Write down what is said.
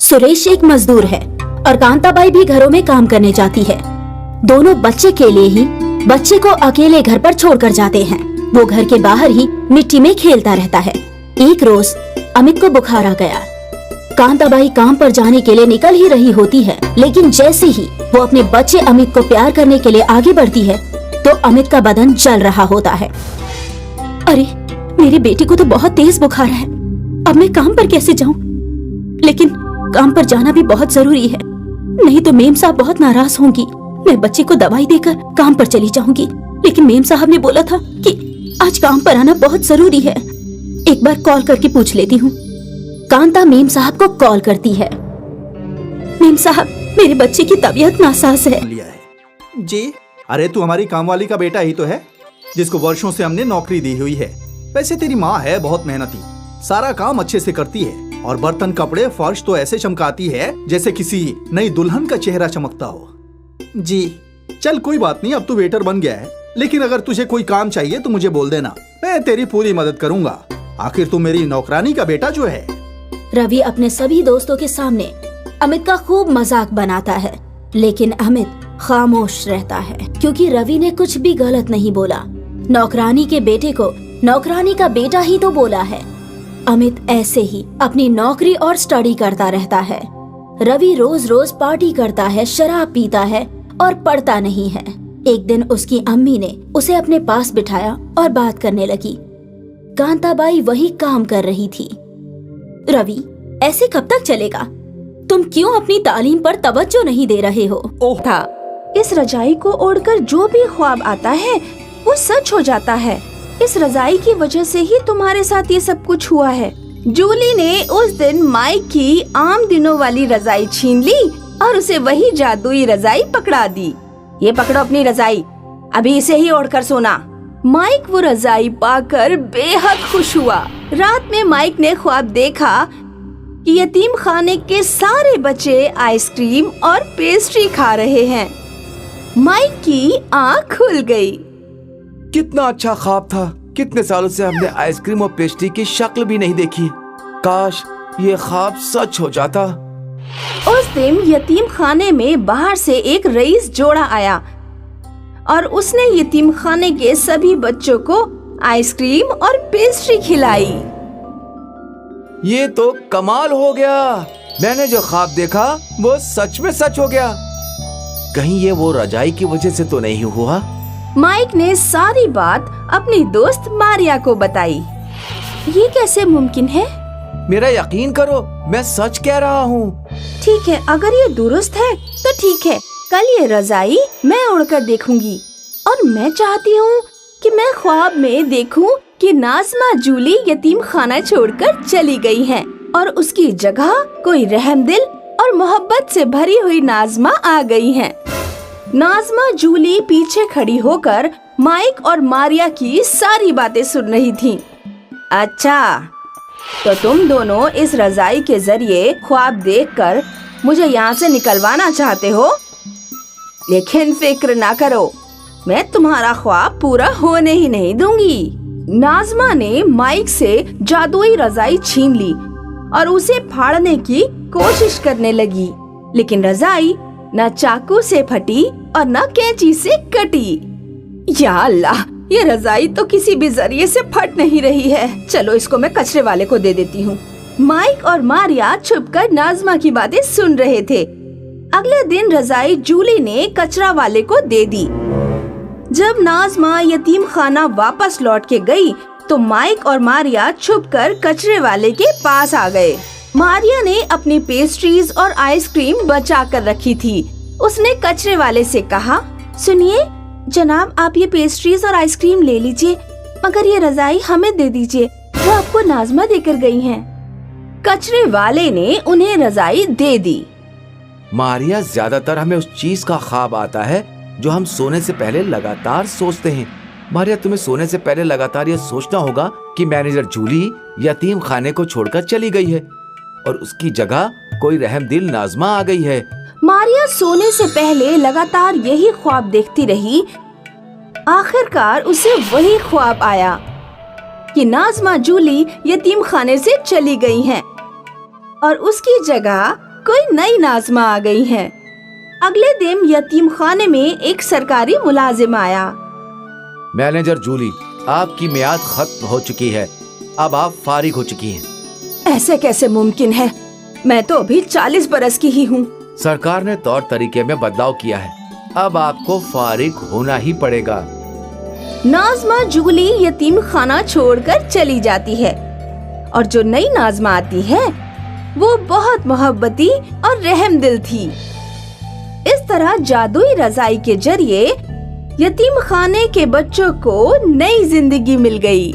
सुरेश एक मजदूर है और कांताबाई भी घरों में काम करने जाती है। दोनों बच्चे के लिए ही बच्चे को अकेले घर पर छोड़कर जाते हैं। वो घर के बाहर ही मिट्टी में खेलता रहता है। एक रोज अमित को बुखार आ गया। कांताबाई काम पर जाने के लिए निकल ही रही होती है, लेकिन जैसे ही वो अपने बच्चे अमित को प्यार करने के लिए आगे बढ़ती है तो अमित का बदन जल रहा होता है। अरे, मेरी बेटी को तो बहुत तेज बुखार है, अब मैं काम पर कैसे जाऊं? लेकिन काम पर जाना भी बहुत जरूरी है, नहीं तो मेम साहब बहुत नाराज होंगी। मैं बच्चे को दवाई देकर काम पर चली जाऊंगी, लेकिन मेम साहब ने बोला था कि आज काम पर आना बहुत जरूरी है। एक बार कॉल करके पूछ लेती हूँ। कांता मेम साहब को कॉल करती है। मेम साहब, मेरे बच्चे की तबीयत नासाज है। जी, अरे तू हमारी कामवाली का बेटा ही तो है, जिसको वर्षों से हमने नौकरी दी हुई है। वैसे तेरी माँ है बहुत मेहनती, सारा काम अच्छे से करती है और बर्तन कपड़े फर्श तो ऐसे चमकाती है जैसे किसी नई दुल्हन का चेहरा चमकता हो। जी, चल कोई बात नहीं, अब तू वेटर बन गया है, लेकिन अगर तुझे कोई काम चाहिए तो मुझे बोल देना, मैं तेरी पूरी मदद करूंगा। आखिर तू मेरी नौकरानी का बेटा जो है। रवि अपने सभी दोस्तों के सामने अमित का खूब मजाक बनाता है, लेकिन अमित खामोश रहता है क्योंकि रवि ने कुछ भी गलत नहीं बोला। नौकरानी के बेटे को नौकरानी का बेटा ही तो बोला है। अमित ऐसे ही अपनी नौकरी और स्टडी करता रहता है। रवि रोज रोज पार्टी करता है, शराब पीता है और पढ़ता नहीं है। एक दिन उसकी अम्मी ने उसे अपने पास बिठाया और बात करने लगी। कांताबाई वही काम कर रही थी। रवि, ऐसे कब तक चलेगा? तुम क्यों अपनी तालीम पर तवज्जो नहीं दे रहे हो? ओह था, इस रजाई को ओढ़कर जो भी ख्वाब आता है वो सच हो जाता है। इस रजाई की वजह से ही तुम्हारे साथ ये सब कुछ हुआ है। जूली ने उस दिन माइक की आम दिनों वाली रजाई छीन ली और उसे वही जादुई रजाई पकड़ा दी। ये पकड़ो अपनी रजाई, अभी इसे ही ओढ़कर सोना। माइक वो रजाई पाकर बेहद खुश हुआ। रात में माइक ने ख्वाब देखा कि यतीम खाने के सारे बच्चे आइसक्रीम और पेस्ट्री खा रहे हैं। माइक की आँख खुल गई। कितना अच्छा ख्वाब था, कितने सालों से हमने आइसक्रीम और पेस्ट्री की शक्ल भी नहीं देखी। काश ये ख्वाब सच हो जाता। उस दिन यतीम खाने में बाहर से एक रईस जोड़ा आया और उसने यतीम खाने के सभी बच्चों को आइसक्रीम और पेस्ट्री खिलाई। ये तो कमाल हो गया, मैंने जो ख्वाब देखा वो सच में सच हो गया। कहीं ये वो रजाई की वजह से तो नहीं हुआ? माइक ने सारी बात अपनी दोस्त मारिया को बताई। ये कैसे मुमकिन है? मेरा यकीन करो, मैं सच कह रहा हूँ। ठीक है, अगर ये दुरुस्त है तो ठीक है, कल ये रजाई मैं ओढ़कर देखूंगी। और मैं चाहती हूँ कि मैं ख्वाब में देखूं कि नाज़मा जूली यतीम खाना छोड़कर चली गई है और उसकी जगह कोई रहमदिल और मोहब्बत से भरी हुई नाज़मा आ गई है। नाज़मा जूली पीछे खड़ी होकर माइक और मारिया की सारी बातें सुन रही थी। अच्छा, तो तुम दोनों इस रजाई के जरिए ख्वाब देखकर मुझे यहाँ से निकलवाना चाहते हो, लेकिन फिक्र ना करो, मैं तुम्हारा ख्वाब पूरा होने ही नहीं दूंगी। नाज़मा ने माइक से जादुई रजाई छीन ली और उसे फाड़ने की कोशिश करने लगी, लेकिन रजाई न चाकू से फटी और न कैंची से कटी। या अल्लाह, ये रजाई तो किसी भी जरिए से फट नहीं रही है। चलो इसको मैं कचरे वाले को दे देती हूँ। माइक और मारिया छुपकर नाज़मा की बातें सुन रहे थे। अगले दिन रजाई जूली ने कचरा वाले को दे दी। जब नाज़मा यतीम खाना वापस लौट के गई तो माइक और मारिया छुपकर कचरे वाले के पास आ गए। मारिया ने अपनी पेस्ट्रीज और आइसक्रीम बचा कर रखी थी। उसने कचरे वाले से कहा, सुनिए जनाब, आप ये पेस्ट्रीज और आइसक्रीम ले लीजिए, मगर ये रजाई हमें दे दीजिए, वो आपको नाज़मा देकर गई हैं। कचरे वाले ने उन्हें रजाई दे दी। मारिया, ज्यादातर हमें उस चीज का ख्वाब आता है जो हम सोने से पहले लगातार सोचते हैं। मारिया, तुम्हें सोने से पहले लगातार ये सोचना होगा कि मैनेजर जूली यतीम खाने को छोड़कर चली गई है और उसकी जगह कोई रहमदिल नाज़मा आ गई है। मारिया सोने से पहले लगातार यही ख्वाब देखती रही। आखिरकार उसे वही ख्वाब आया कि नाज़मा जूली यतीम खाने से चली गई हैं और उसकी जगह कोई नई नाज़मा आ गई है। अगले दिन यतीम खाने में एक सरकारी मुलाजिम आया। मैनेजर जूली, आपकी मियाद खत्म हो चुकी है, अब आप फारिग हो चुकी हैं। ऐसे कैसे मुमकिन है? मैं तो अभी 40 बरस की ही हूँ। सरकार ने तौर तरीके में बदलाव किया है, अब आपको फारिग होना ही पड़ेगा। नाज़मा जूली यतीम खाना छोड़कर चली जाती है और जो नई नाज़मा आती है वो बहुत मोहब्बती और रहमदिल थी। इस तरह जादुई रजाई के जरिए यतीम खाने के बच्चों को नई जिंदगी मिल गई।